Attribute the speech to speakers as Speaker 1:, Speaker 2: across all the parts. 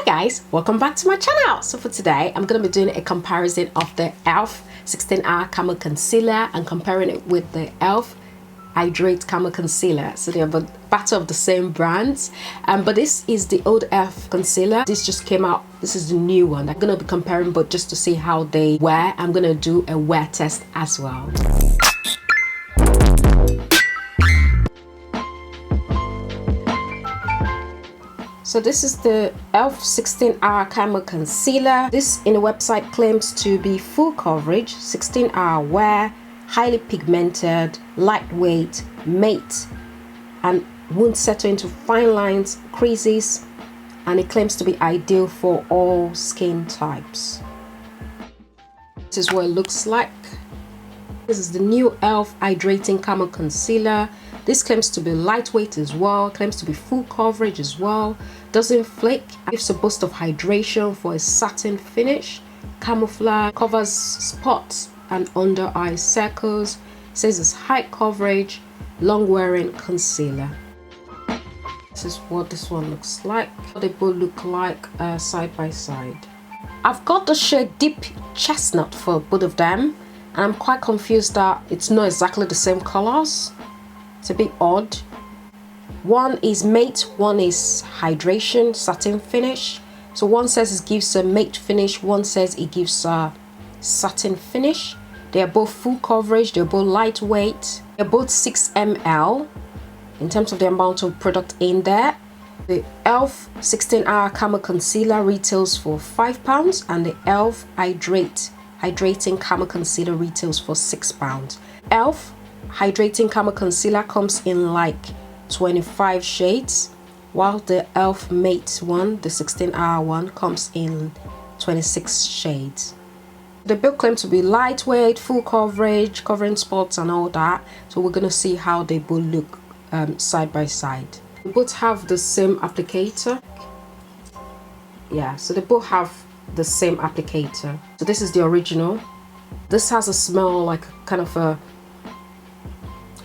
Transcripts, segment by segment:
Speaker 1: Guys, welcome back to my channel. So for today I'm going to be doing a comparison of the e.l.f. 16-hour Camo Concealer and comparing it with the e.l.f. Hydrate Camo Concealer. So they're part of the same brands, but this is the old e.l.f. concealer. This just came out. This is the new one. I'm going to be comparing, but just to see how they wear. I'm going to do a wear test as well. So this is the e.l.f. 16-hour Camo Concealer. This in the website claims to be full coverage, 16-hour wear, highly pigmented, lightweight, matte, and won't settle into fine lines, creases, and it claims to be ideal for all skin types. This is what it looks like. This is the new e.l.f. Hydrating Camo Concealer. This claims to be lightweight as well, claims to be full coverage as well, doesn't flake, gives a boost of hydration for a satin finish, camouflage, covers spots and under eye circles, says it's high coverage, long wearing concealer. This is what this one looks like. They both look like side by side. I've got the shade Deep Chestnut for both of them, and I'm quite confused that it's not exactly the same colors. It's a bit odd. One is matte, one is hydration, satin finish. So one says it gives a matte finish, one says it gives a satin finish. They are both full coverage, they're both lightweight. They're both 6 ml in terms of the amount of product in there. The e.l.f. 16-hour Camo Concealer retails for £5 and the e.l.f. Hydrating Camo Concealer retails for £6. e.l.f. Hydrating Camo Concealer comes in like 25 shades, while the e.l.f. Matte one, the 16-hour one, comes in 26 shades. They both claim to be lightweight, full coverage, covering spots and all that. So we're going to see how they both look side by side. They both have the same applicator. Yeah, so they both have the same applicator. So this is the original. This has a smell like kind of a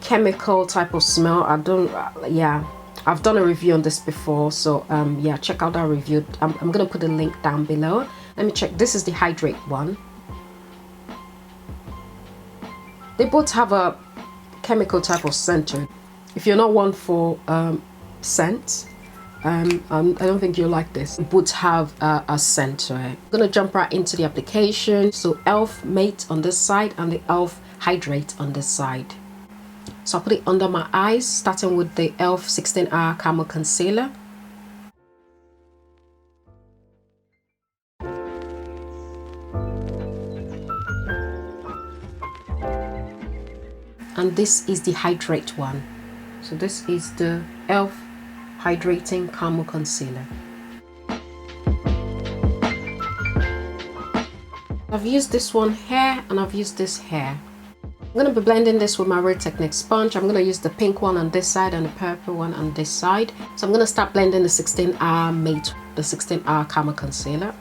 Speaker 1: chemical type of smell. I've done a review on this before, so yeah, check out that review. I'm gonna put a link down below. Let me check. This is the Hydrate one. They both have a chemical type of scent. If you're not one for scent, I don't think you'll like this. They both have a scent. I'm gonna jump right into the application. So e.l.f. Matte on this side and the e.l.f. Hydrate on this side. So I'll put it under my eyes, starting with the e.l.f. 16-hour Camo Concealer. And this is the Hydrate one. So this is the e.l.f. Hydrating Camo Concealer. I've used this one here and I've used this here. I'm going to be blending this with my Real Technique sponge. I'm going to use the pink one on this side and the purple one on this side. So I'm going to start blending the 16-hour Matte, the 16-hour Camo Concealer.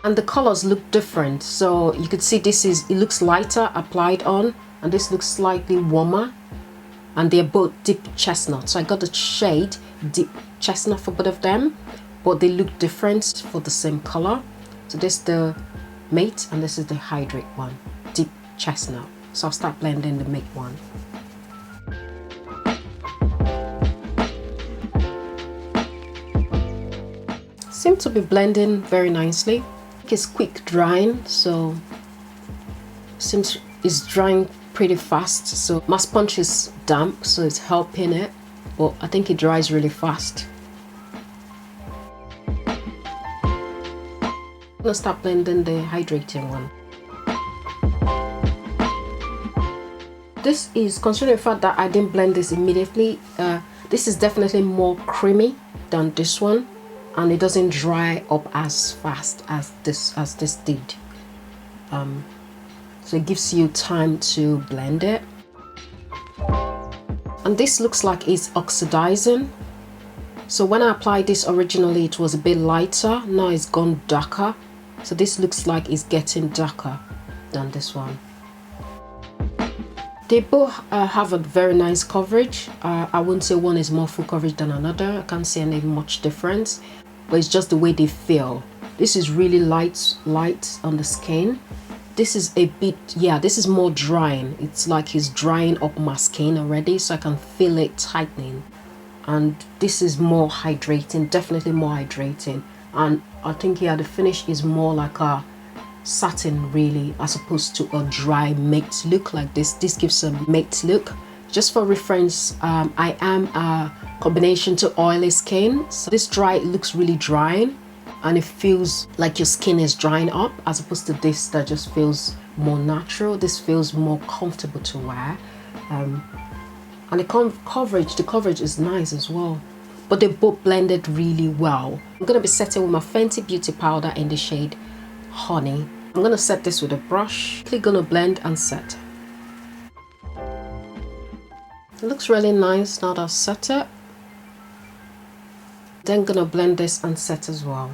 Speaker 1: And the colors look different. So you could see it looks lighter applied on, and this looks slightly warmer. And they're both Deep Chestnut. So I got the shade Deep Chestnut for both of them, but they look different for the same color. So this is the Matte and this is the Hydrate one, Deep Chestnut. So I'll start blending the matte one. Seems to be blending very nicely. It's quick drying, so seems it's drying pretty fast. So my sponge is damp, so it's helping it, but I think it dries really fast. I'm gonna start blending the hydrating one. This is, considering the fact that I didn't blend this immediately, this is definitely more creamy than this one, and it doesn't dry up as fast as this did. So it gives you time to blend it. And this looks like it's oxidizing. So when I applied this originally, it was a bit lighter. Now it's gone darker. So this looks like it's getting darker than this one. They both have a very nice coverage. I wouldn't say one is more full coverage than another. I can't see any much difference. but it's just the way they feel. This is really light on the skin. This is a bit, yeah, this is more drying. It's like it's drying up my skin already, so I can feel it tightening. And this is more hydrating, definitely more hydrating. And I think, yeah, the finish is more like a satin really, as opposed to a dry matte look like this. This gives a matte look. Just for reference, I am a combination to oily skin, so this dry looks really drying, and it feels like your skin is drying up, as opposed to this that just feels more natural. This feels more comfortable to wear, and the coverage is nice as well. But they both blended really well. I'm gonna be setting with my Fenty Beauty powder in the shade Honey. I'm gonna set this with a brush. Quickly gonna blend and set. It looks really nice now that I've set it. Then gonna blend this and set as well.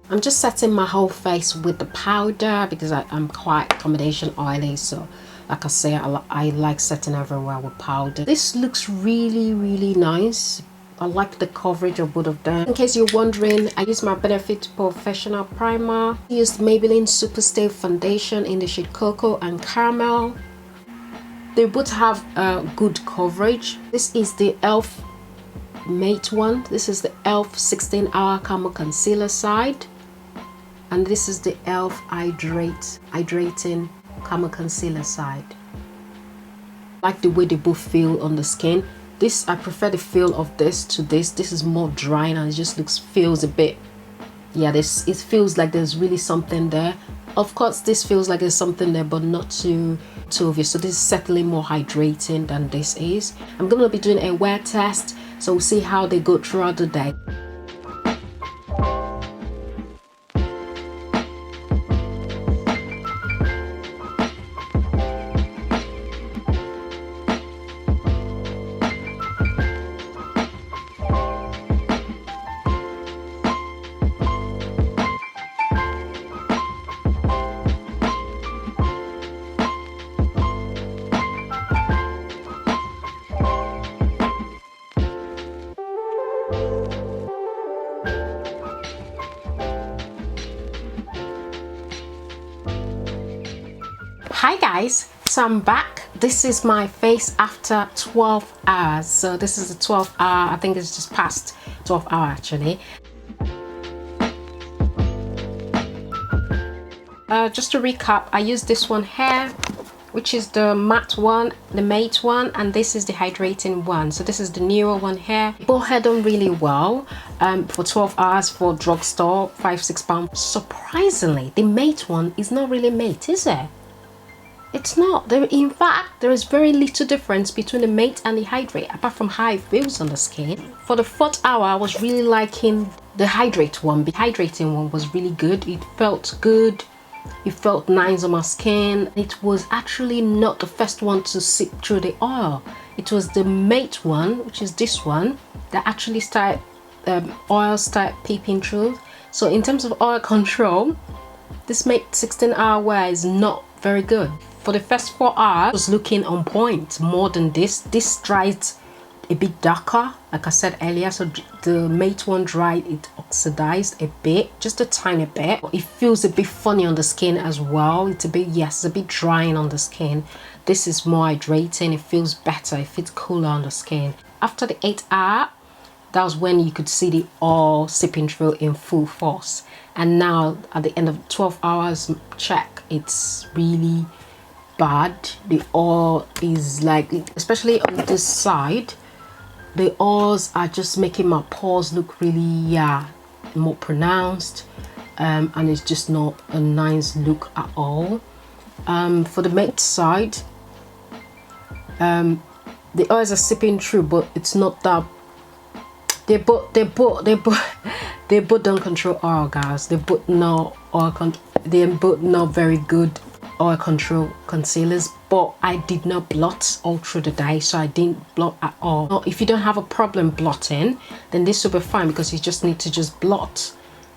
Speaker 1: I'm just setting my whole face with the powder because I'm quite combination oily, so like I say, I like setting everywhere with powder. This looks really nice. I like the coverage of both of them. In case you're wondering, I use my Benefit Professional Primer. I used Maybelline Superstay Foundation in the shade Cocoa and Caramel. They both have good coverage. This is the e.l.f. Matte one. This is the e.l.f. 16 Hour Camo Concealer side. And this is the e.l.f. Hydrating Camo Concealer side. I like the way they both feel on the skin. This, I prefer the feel of this to this. This is more drying and it just feels a bit, yeah, it feels like there's really something there. Of course, this feels like there's something there, but not too obvious. So this is certainly more hydrating than this is. I'm gonna be doing a wear test, so we'll see how they go throughout the day. Hi guys, so I'm back. This is my face after 12 hours. So this is the 12 hour, I think it's just past 12 hour actually. Just to recap, I used this one here, which is the matte one, the matte one, and this is the hydrating one. So this is the newer one here. Both had done really well for 12 hours for drugstore, £5–6. Surprisingly, the matte one is not really matte, is it? It's not. In fact, there is very little difference between the matte and the hydrate, apart from how it feels on the skin. For the 4th hour, I was really liking the hydrate one. The hydrating one was really good. It felt good. It felt nice on my skin. It was actually not the first one to seep through the oil. It was the matte one, which is this one, that actually oil started peeping through. So in terms of oil control, this matte 16-hour wear is not very good. For the first 4 hours, it was looking on point more than this. This dried a bit darker, like I said earlier. So the matte one dried, it oxidized a bit, just a tiny bit. It feels a bit funny on the skin as well. It's a bit, yes, it's a bit drying on the skin. This is more hydrating. It feels better. It feels cooler on the skin. After the 8th hour, that was when you could see the oil seeping through in full force. And now at the end of 12 hours check, it's really bad. The oil is like, especially on this side, the oils are just making my pores look really, yeah, more pronounced, and it's just not a nice look at all. For the matte side, the oils are seeping through, but it's not that. They both don't control oil, guys. They both not very good oil control concealers, but I did not blot all through the day, so I didn't blot at all. Now, if you don't have a problem blotting, then this will be fine, because you just need to just blot,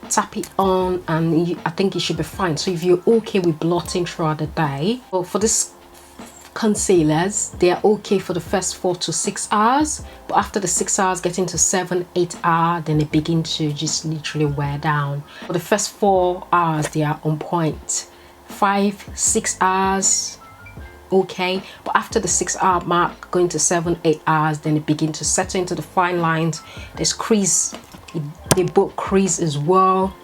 Speaker 1: tap it on, and I think it should be fine. So if you're okay with blotting throughout the day, well, for this concealers, they are okay for the first 4 to 6 hours, but after the 6 hours getting to 7-8 hours, then they begin to just literally wear down. For the first 4 hours, they are on point. 5-6 hours, okay, but after the 6 hour mark going to 7-8 hours, then they begin to settle into the fine lines. There's crease, they both crease as well.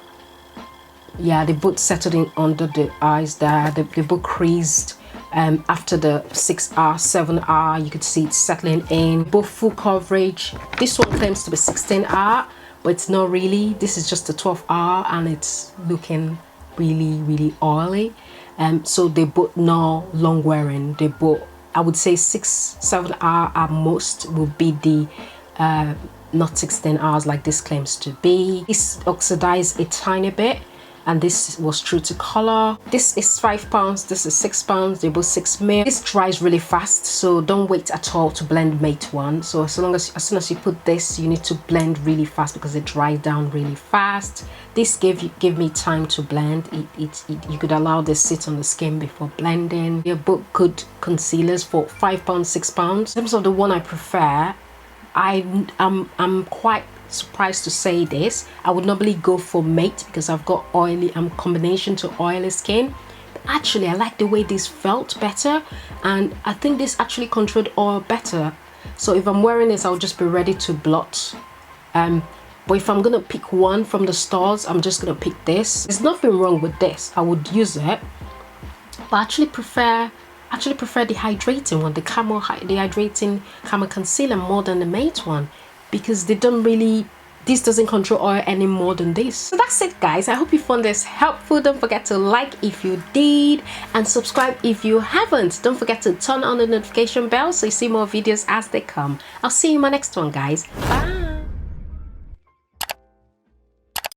Speaker 1: Yeah, they both settled in under the eyes there. They both creased. After the 6 hour, 7 hour, you could see it settling in. Both full coverage. This one claims to be 16 hour, but it's not really. This is just a 12 hour and it's looking really oily. So they both not long wearing. They both, I would say 6-7 hour at most will be the not 16 hours like this claims to be. This oxidized a tiny bit, and this was true to color. This is 5 pounds, this is 6 pounds, they're both 6 mil. This dries really fast, so don't wait at all to blend mate one. So as soon as you put this, you need to blend really fast because it dries down really fast. This gave me time to blend. You could allow this sit on the skin before blending. They're both good concealers for 5 pounds, 6 pounds. In terms of the one I prefer, I'm quite surprised to say this. I would normally go for mate because I've got oily combination to oily skin, but actually I like the way this felt better, and I think this actually controlled oil better. So if I'm wearing this, I'll just be ready to blot. But if I'm gonna pick one from the stores, I'm just gonna pick this. There's nothing wrong with this, I would use it, but I actually prefer the hydrating one, the hydrating Camo concealer more than the mate one, because they don't really, this doesn't control oil any more than this. So that's it guys, I hope you found this helpful. Don't forget to like if you did, and subscribe if you haven't. Don't forget to turn on the notification bell so you see more videos as they come. I'll see you in my next one guys. Bye.